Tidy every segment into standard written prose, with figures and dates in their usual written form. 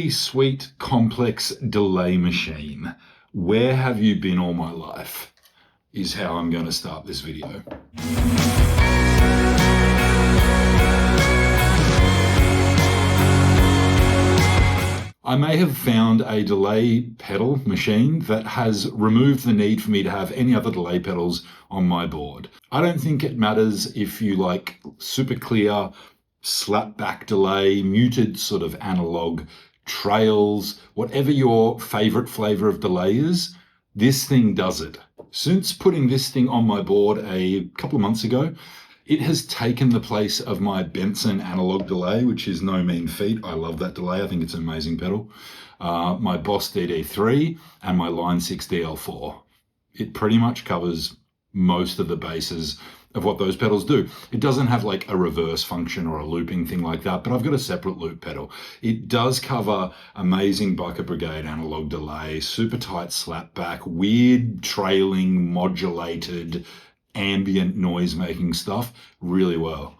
really sweet, complex delay machine. Where have you been all my life? Is how I'm going to start this video. I may have found a delay pedal machine that has removed the need for me to have any other delay pedals on my board. I don't think it matters if you like super clear, slap back delay, muted sort of analog trails, whatever your favorite flavor of delay is, this thing does it. Since putting this thing on my board a couple of months ago, it has taken the place of my Benson Analogue Delay, which is no mean feat. I love that delay. I think it's an amazing pedal. My Boss DD3 and my Line 6 DL4. It pretty much covers most of the bases of what those pedals do. It doesn't have like a reverse function or a looping thing like that, but I've got a separate loop pedal. It does cover amazing Bucket Brigade analog delay, super tight slapback, weird trailing, modulated, ambient noise making stuff really well.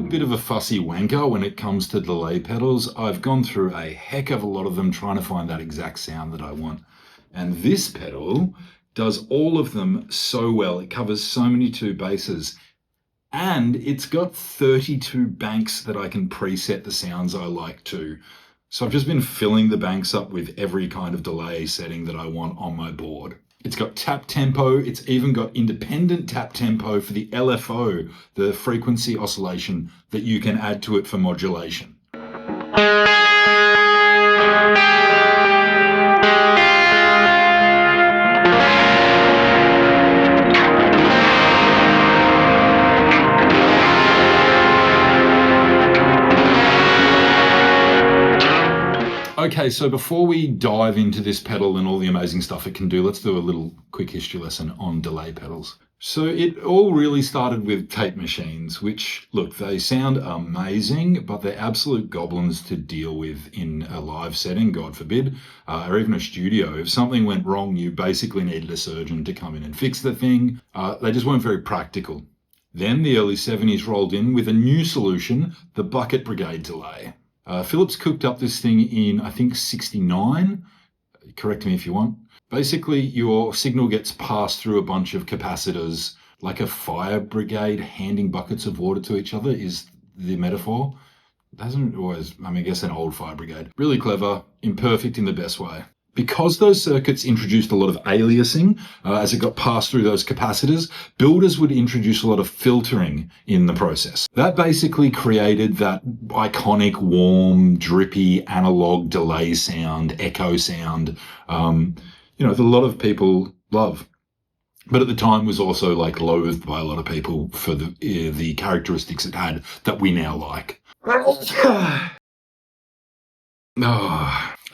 Bit of a fussy wanker when it comes to delay pedals. I've gone through a heck of a lot of them trying to find that exact sound that I want. And this pedal does all of them so well. It covers so many two bases. And it's got 32 banks that I can preset the sounds I like to. So I've just been filling the banks up with every kind of delay setting that I want on my board. It's got tap tempo. It's even got independent tap tempo for the LFO, the frequency oscillation that you can add to it for modulation. Okay, so before we dive into this pedal and all the amazing stuff it can do, let's do a little quick history lesson on delay pedals. So it all really started with tape machines, which, look, they sound amazing, but they're absolute goblins to deal with in a live setting, God forbid, or even a studio. If something went wrong, you basically needed a surgeon to come in and fix the thing. They just weren't very practical. Then the early 70s rolled in with a new solution, the Bucket Brigade delay. Philips cooked up this thing in, I think, 69. Correct me if you want. Basically, your signal gets passed through a bunch of capacitors, like a fire brigade handing buckets of water to each other is the metaphor. It hasn't always, I guess an old fire brigade. Really clever, imperfect in the best way. Because those circuits introduced a lot of aliasing as it got passed through those capacitors, builders would introduce a lot of filtering in the process. That basically created that iconic, warm, drippy, analog delay sound, echo sound, that a lot of people love. But at the time was also like loathed by a lot of people for the characteristics it had that we now like.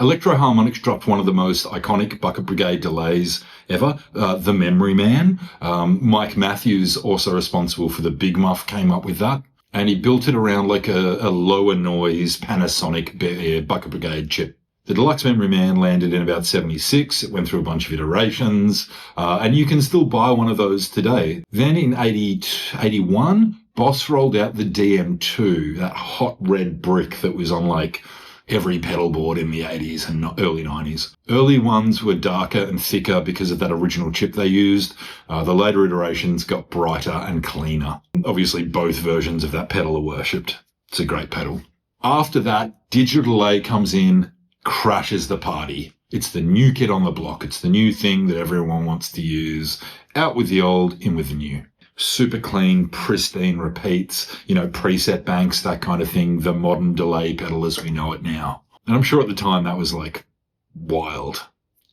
Electro-Harmonix dropped one of the most iconic Bucket Brigade delays ever, the Memory Man. Mike Matthews, also responsible for the Big Muff, came up with that. And he built it around like a lower noise Panasonic Bucket Brigade chip. The Deluxe Memory Man landed in about 76. It went through a bunch of iterations, and you can still buy one of those today. Then in 81, Boss rolled out the DM2, that hot red brick that was on like every pedal board in the 80s and early 90s. Early ones were darker and thicker because of that original chip they used. The later iterations got brighter and cleaner. Obviously, both versions of that pedal are worshipped. It's a great pedal. After that, digital delay comes in, crashes the party. It's the new kid on the block. It's the new thing that everyone wants to use. Out with the old, in with the new. Super clean, pristine repeats, preset banks, that kind of thing, the modern delay pedal as we know it now. And I'm sure at the time that was like wild.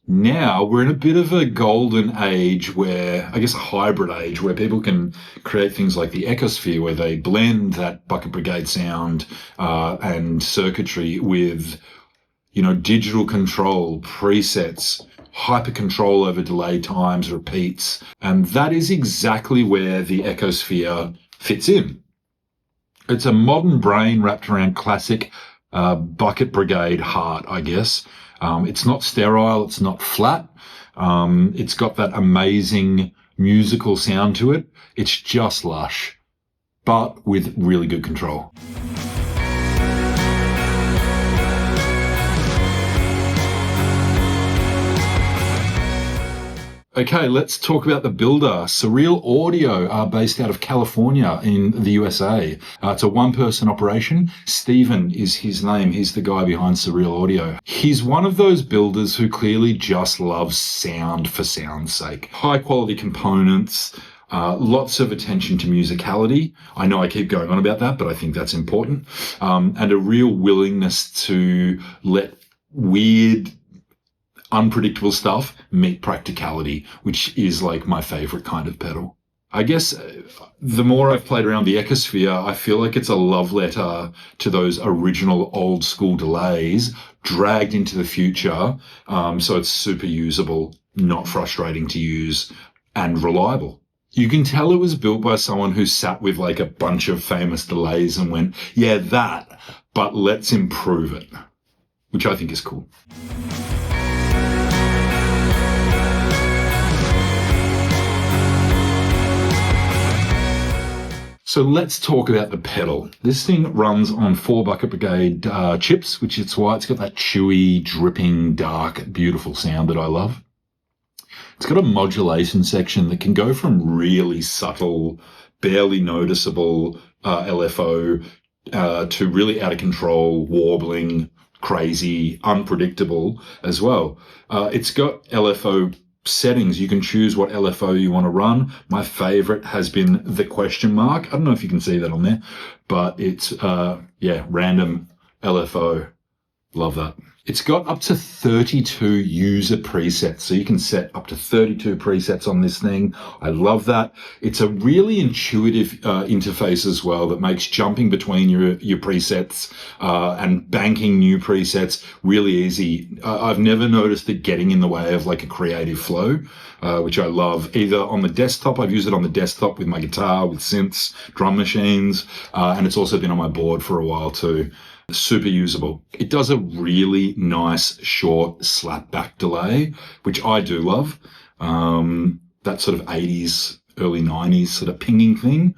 Now we're in a bit of a golden age where, I guess a hybrid age, where people can create things like the Echosphere, where they blend that Bucket Brigade sound and circuitry with, digital control, presets, hyper control over delay times, repeats. And that is exactly where the Echosphere fits in. It's a modern brain wrapped around classic Bucket Brigade heart, I guess. It's not sterile. It's not flat. It's got that amazing musical sound to it. It's just lush, but with really good control. Okay, let's talk about the builder. Surreal Audio are based out of California in the USA. It's a one-person operation. Steven is his name. He's the guy behind Surreal Audio. He's one of those builders who clearly just loves sound for sound's sake. High-quality components, lots of attention to musicality. I know I keep going on about that, but I think that's important. And a real willingness to let weird, unpredictable stuff meet practicality, which is like my favorite kind of pedal. I guess the more I've played around the Ecosphere, I feel like it's a love letter to those original old school delays dragged into the future. So it's super usable, not frustrating to use, and reliable. You can tell it was built by someone who sat with like a bunch of famous delays and went, yeah, that, but let's improve it, which I think is cool. So let's talk about the pedal. This thing runs on 4 Bucket Brigade chips, which is why it's got that chewy, dripping, dark, beautiful sound that I love. It's got a modulation section that can go from really subtle, barely noticeable LFO to really out of control, warbling, crazy, unpredictable as well. It's got LFO settings. You can choose what LFO you want to run. My favorite has been the question mark. I don't know if you can see that on there, but it's, random LFO. Love that. It's got up to 32 user presets, so you can set up to 32 presets on this thing. I love that. It's a really intuitive interface as well that makes jumping between your presets and banking new presets really easy. I've never noticed it getting in the way of like a creative flow, which I love. Either on the desktop, I've used it on the desktop with my guitar, with synths, drum machines, and it's also been on my board for a while too. Super usable. It does a really nice short slap back delay, which I do love. That sort of 80s, early 90s sort of pinging thing.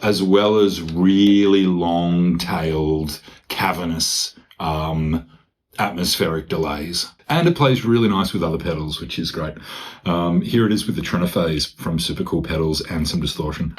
As well as really long-tailed, cavernous, atmospheric delays. And it plays really nice with other pedals, which is great. Here it is with the Trinophase from Super Cool Pedals and some distortion.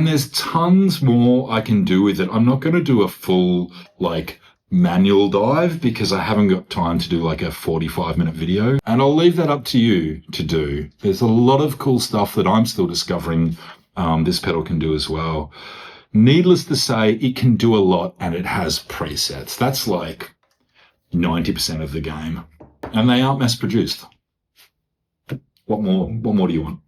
There's tons more I can do with it. I'm not going to do a full like manual dive because I haven't got time to do like a 45-minute video, and I'll leave that up to you to do. There's a lot of cool stuff that I'm still discovering this pedal can do as well. Needless to say, it can do a lot and it has presets. That's like 90% of the game, and they aren't mass produced. What more do you want?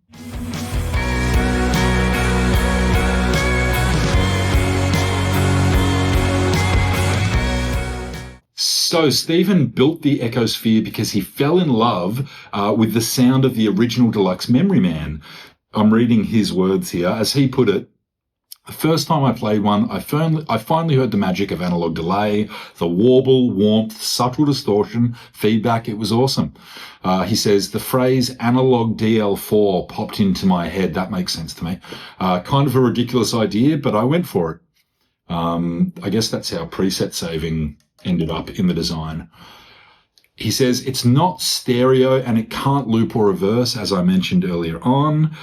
So Steven built the Ecosphere because he fell in love with the sound of the original deluxe Memory Man. I'm reading his words here. As he put it, the first time I played one, I finally heard the magic of Analogue Delay, the warble, warmth, subtle distortion, feedback. It was awesome. He says, the phrase Analogue DL4 popped into my head. That makes sense to me. Kind of a ridiculous idea, but I went for it. I guess that's how preset saving ended up in the design. He says it's not stereo and it can't loop or reverse, as I mentioned earlier on,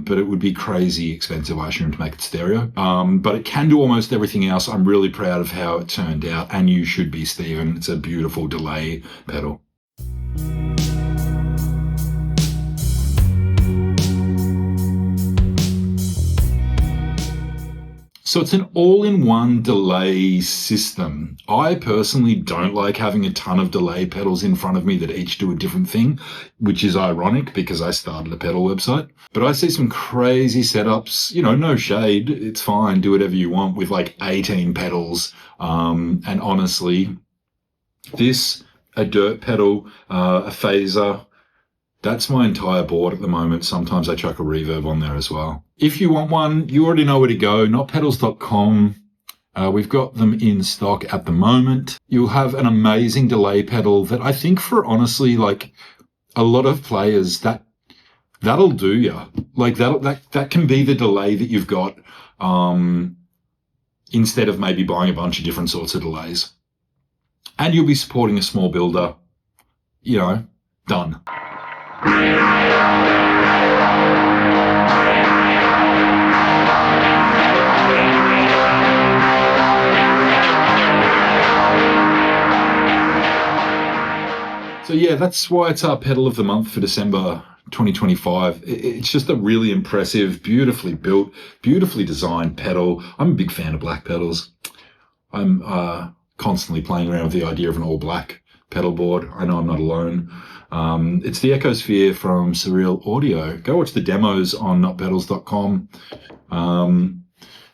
but it would be crazy expensive, I assume, to make it stereo. But it can do almost everything else. I'm really proud of how it turned out, and you should be, Stephen. It's a beautiful delay pedal. So it's an all-in-one delay system. I personally don't like having a ton of delay pedals in front of me that each do a different thing, which is ironic because I started a pedal website. But I see some crazy setups, no shade. It's fine. Do whatever you want with like 18 pedals. And honestly, a dirt pedal, a phaser, that's my entire board at the moment. Sometimes I chuck a reverb on there as well. If you want one, you already know where to go, NotPedals.com. We've got them in stock at the moment. You'll have an amazing delay pedal that I think for honestly, like a lot of players, that'll do ya. Like that can be the delay that you've got, instead of maybe buying a bunch of different sorts of delays. And you'll be supporting a small builder, done. So yeah, that's why it's our pedal of the month for December 2025. It's just a really impressive, beautifully built, beautifully designed pedal. I'm a big fan of black pedals. I'm constantly playing around with the idea of an all black pedal board. I know I'm not alone. It's the Echosphere from Surreal Audio. Go watch the demos on NotPedals.com.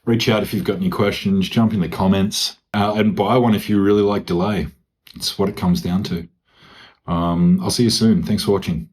Reach out if you've got any questions. Jump in the comments and buy one if you really like delay. It's what it comes down to. I'll see you soon. Thanks for watching.